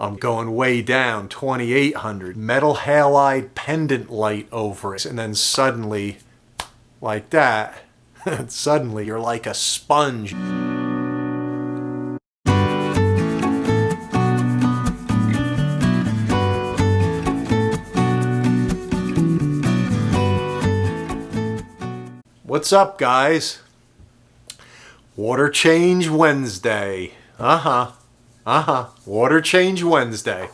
I'm going way down, 2800. Metal halide pendant light over it. And then suddenly, like that, suddenly you're like a sponge. What's up, guys? Water change Wednesday. Water change Wednesday.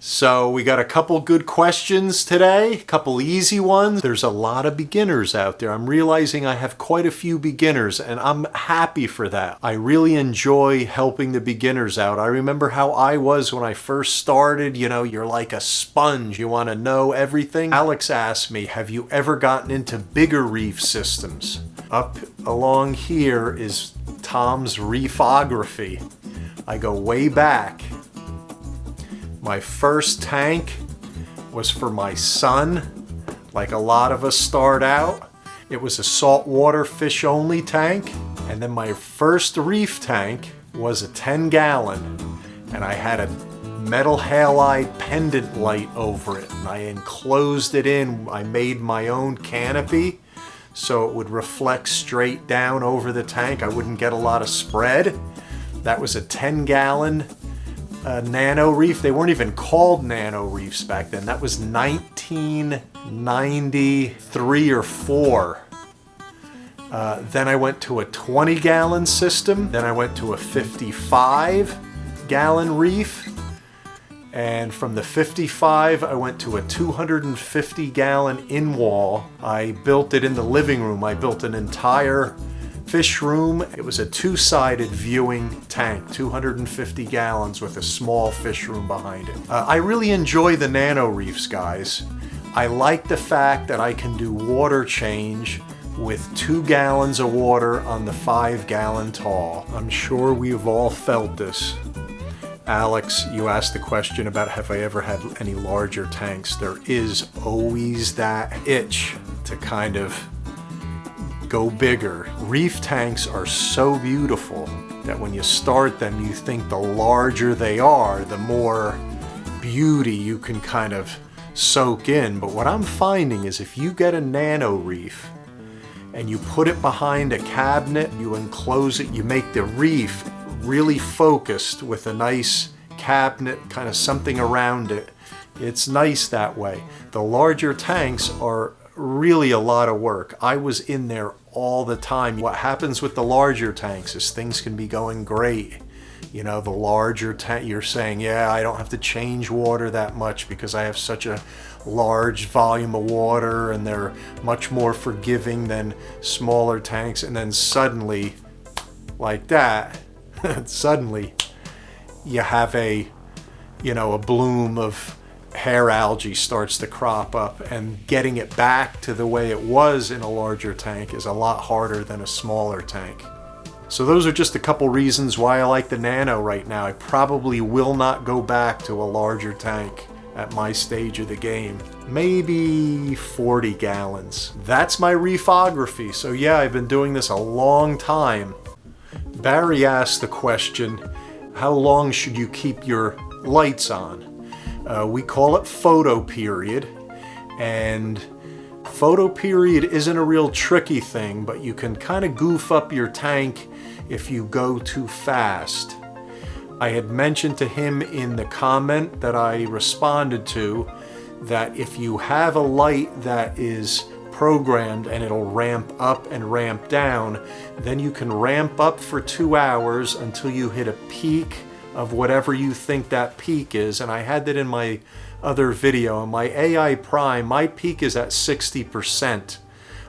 So we got a couple good questions today, a couple easy ones. There's a lot of beginners out there. I'm realizing I have quite a few beginners and I'm happy for that. I really enjoy helping the beginners out. I remember how I was when I first started. You know, you're like a sponge. You want to know everything. Alex asked me, have you ever gotten into bigger reef systems? Up along here is Tom's reefography. I go way back. My first tank was for my son, like a lot of us start out. It was a saltwater fish only tank. And then my first reef tank was a 10-gallon. And I had a metal halide pendant light over it. And I enclosed it in. I made my own canopy so it would reflect straight down over the tank. I wouldn't get a lot of spread. That was a 10-gallon nano reef. They weren't even called nano reefs back then. That was 1993 or 4. Then I went to a 20-gallon system. Then I went to a 55-gallon reef. And from the 55, I went to a 250-gallon in-wall. I built it in the living room. I built an entire fish room. It was a two-sided viewing tank, 250 gallons with a small fish room behind it. I really enjoy the nano reefs, guys. I like the fact that I can do water change with 2 gallons of water on the 5-gallon tall. I'm sure we've all felt this. Alex, you asked the question about have I ever had any larger tanks. There is always that itch to kind of go bigger. Reef tanks are so beautiful that when you start them, you think the larger they are, the more beauty you can kind of soak in. But what I'm finding is if you get a nano reef and you put it behind a cabinet, you enclose it, you make the reef really focused with a nice cabinet, kind of something around it. It's nice that way. The larger tanks are really a lot of work. I was in there all the time. What happens with the larger tanks is things can be going great. You know, the larger tank, you're saying, yeah, I don't have to change water that much because I have such a large volume of water and they're much more forgiving than smaller tanks. And then suddenly, like that, suddenly you have a bloom of hair algae starts to crop up, and getting it back to the way it was in a larger tank is a lot harder than a smaller tank. So those are just a couple reasons why I like the nano right now. I probably will not go back to a larger tank at my stage of the game. Maybe 40 gallons. That's my reefography. So yeah, I've been doing this a long time. Barry asked the question, how long should you keep your lights on? We call it PHOTOPERIod, and PHOTOPERIod isn't a real tricky thing, but you can kind of goof up your tank if you go too fast. I had mentioned to him in the comment that I responded to that if you have a light that is programmed and it'll ramp up and ramp down, then you can ramp up for 2 hours until you hit a peak of whatever you think that peak is. And I had that in my other video. In my AI Prime, my peak is at 60%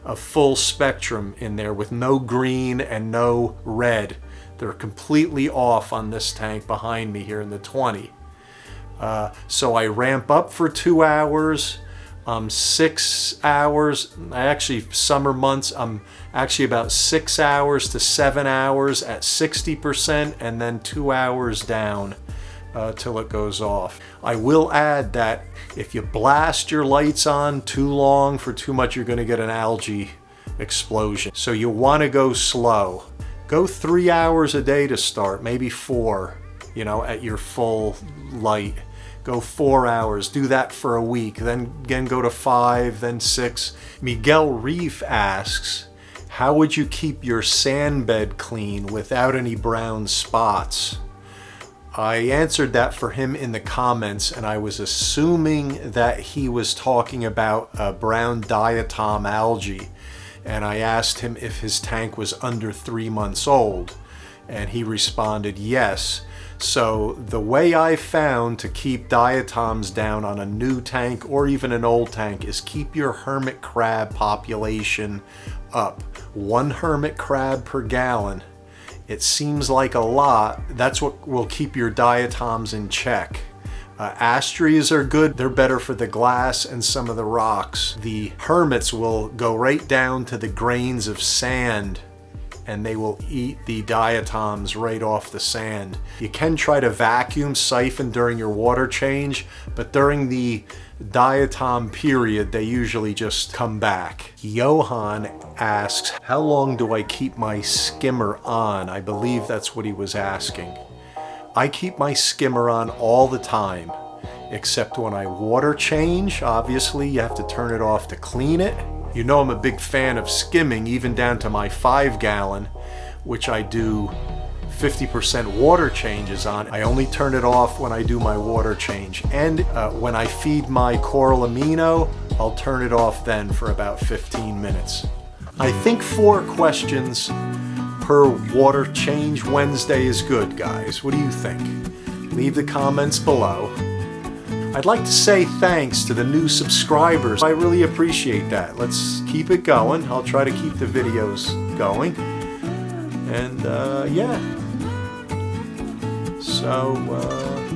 of full spectrum in there with no green and no red. They're completely off on this tank behind me here in the 20. So I ramp up for 2 hours. I'm 6 hours, actually summer months, I'm actually about 6 hours to 7 hours at 60% and then 2 hours down till it goes off. I will add that if you blast your lights on too long for too much, you're going to get an algae explosion. So you want to go slow. Go 3 hours a day to start, maybe 4, you know, at your full light. Go 4 hours, do that for a week, then again go to 5, then 6. Miguel Reef asks, how would you keep your sand bed clean without any brown spots? I answered that for him in the comments, and I was assuming that he was talking about brown diatom algae. And I asked him if his tank was under 3 months old, and he responded yes. So the way I found to keep diatoms down on a new tank or even an old tank is keep your hermit crab population up. 1 hermit crab per gallon. It seems like a lot. That's what will keep your diatoms in check. Astries are good. They're better for the glass and some of the rocks. The hermits will go right down to the grains of sand and they will eat the diatoms right off the sand. You can try to vacuum siphon during your water change, but during the diatom period, they usually just come back. Johan asks, how long do I keep my skimmer on? I believe that's what he was asking. I keep my skimmer on all the time, except when I water change. Obviously, you have to turn it off to clean it. You know I'm a big fan of skimming, even down to my 5 gallon, which I do 50% water changes on. I only turn it off when I do my water change. And when I feed my coral amino, I'll turn it off then for about 15 minutes. I think 4 questions per water change Wednesday is good, guys. What do you think? Leave the comments below. I'd like to say thanks to the new subscribers. I really appreciate that. Let's keep it going. I'll try to keep the videos going. And yeah. So,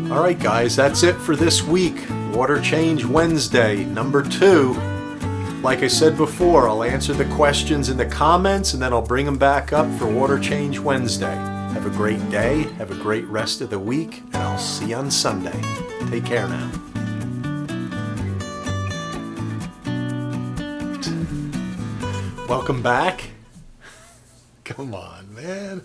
alright guys, that's it for this week. Water Change Wednesday, number 2. Like I said before, I'll answer the questions in the comments and then I'll bring them back up for Water Change Wednesday. Have a great day, have a great rest of the week, and I'll see you on Sunday. Take care now. Welcome back. Come on, man.